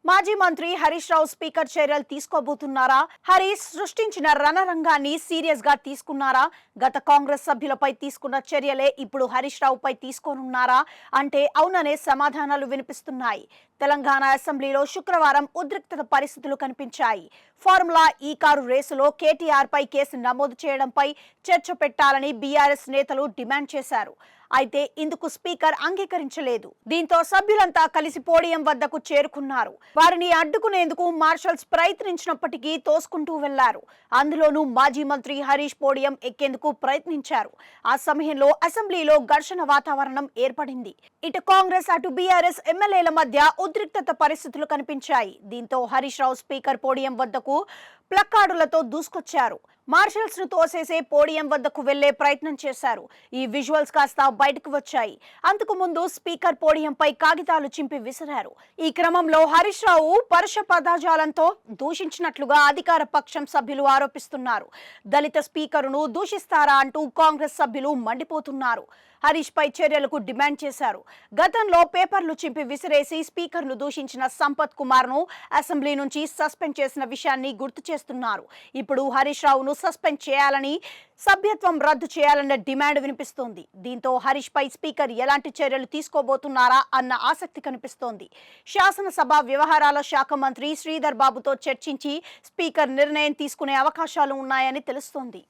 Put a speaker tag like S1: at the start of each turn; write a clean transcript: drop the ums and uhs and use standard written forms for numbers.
S1: మాజీ మంత్రి హరీష్ రావు స్పీకర్ చర్యలు తీసుకోబోతున్నారా? హరీష్ సృష్టించిన రణరంగాన్ని సీరియస్ గా తీసుకున్నారా? గత కాంగ్రెస్ సభ్యులపై తీసుకున్న చర్యలే ఇప్పుడు హరీష్ రావుపై తీసుకోనున్నారా అంటే అవుననే సమాధానాలు వినిపిస్తున్నాయి. తెలంగాణ అసెంబ్లీలో శుక్రవారం ఉద్రిక్తత పరిస్థితులు కనిపించాయి. ఫార్ములా ఈ కారు రేసులో కేటీఆర్ పై కేసు నమోదు చేయడంపై చర్చ పెట్టాలని బీఆర్ఎస్ నేతలు డిమాండ్ చేశారు. అయితే ఇందుకు స్పీకర్ అంగీకరించలేదు. దీంతో సభ్యులంతా కలిసి పోడియం వద్దకు చేరుకున్నారు. వారిని అడ్డుకునేందుకు మార్షల్స్ ప్రయత్నించినప్పటికీ తోసుకుంటూ వెళ్లారు. అందులోనూ మాజీ మంత్రి హరీష్ పోడియం ఎక్కేందుకు ప్రయత్నించారు. ఆ సమయంలో అసెంబ్లీలో ఘర్షణ వాతావరణం ఏర్పడింది. ఇటు కాంగ్రెస్ అటు బీఆర్ఎస్ ఎమ్మెల్యేల మధ్య ఉద్రిక్తత పరిస్థితులు కనిపించాయి. దీంతో హరీష్ రావు స్పీకర్ పోడియం వద్దకు ప్లకార్డులతో దూసుకొచ్చారు. మార్షల్స్ ను తోసేసే పోడియం వద్దకు వెళ్లే ప్రయత్నం చేశారు. ఈ విజువల్స్ కాస్త బయటకు వచ్చాయి. అంతకు ముందు స్పీకర్ పోడియంపై కాగితాలు చింపి విసిరారు. ఈ క్రమంలో హరీష్ రావు పరుష పదజాలంతో దూషించినట్లుగా అధికార పక్షం సభ్యులు ఆరోపిస్తున్నారు. దళిత స్పీకరును దూషిస్తారా అంటూ కాంగ్రెస్ సభ్యులు మండిపోతున్నారు. హరీష్ పై చర్యలకు డిమాండ్ చేశారు. గతంలో పేపర్లు చింపి విసిరేసి స్పీకర్ను దూషించిన సంపత్ కుమార్ ను అసెంబ్లీ నుంచి సస్పెండ్ చేసిన విషయాన్ని గుర్తు చేస్తున్నారు. ఇప్పుడు హరీష్ రావును సస్పెండ్ చేయాలని, సభ్యత్వం రద్దు చేయాలన్న డిమాండ్ వినిపిస్తోంది. దీంతో హరీష్ పై స్పీకర్ ఎలాంటి చర్యలు తీసుకోబోతున్నారా అన్న ఆసక్తి కనిపిస్తోంది. శాసనసభ వ్యవహారాల శాఖ మంత్రి శ్రీధర్ బాబుతో చర్చించి స్పీకర్ నిర్ణయం తీసుకునే అవకాశాలు ఉన్నాయని తెలుస్తోంది.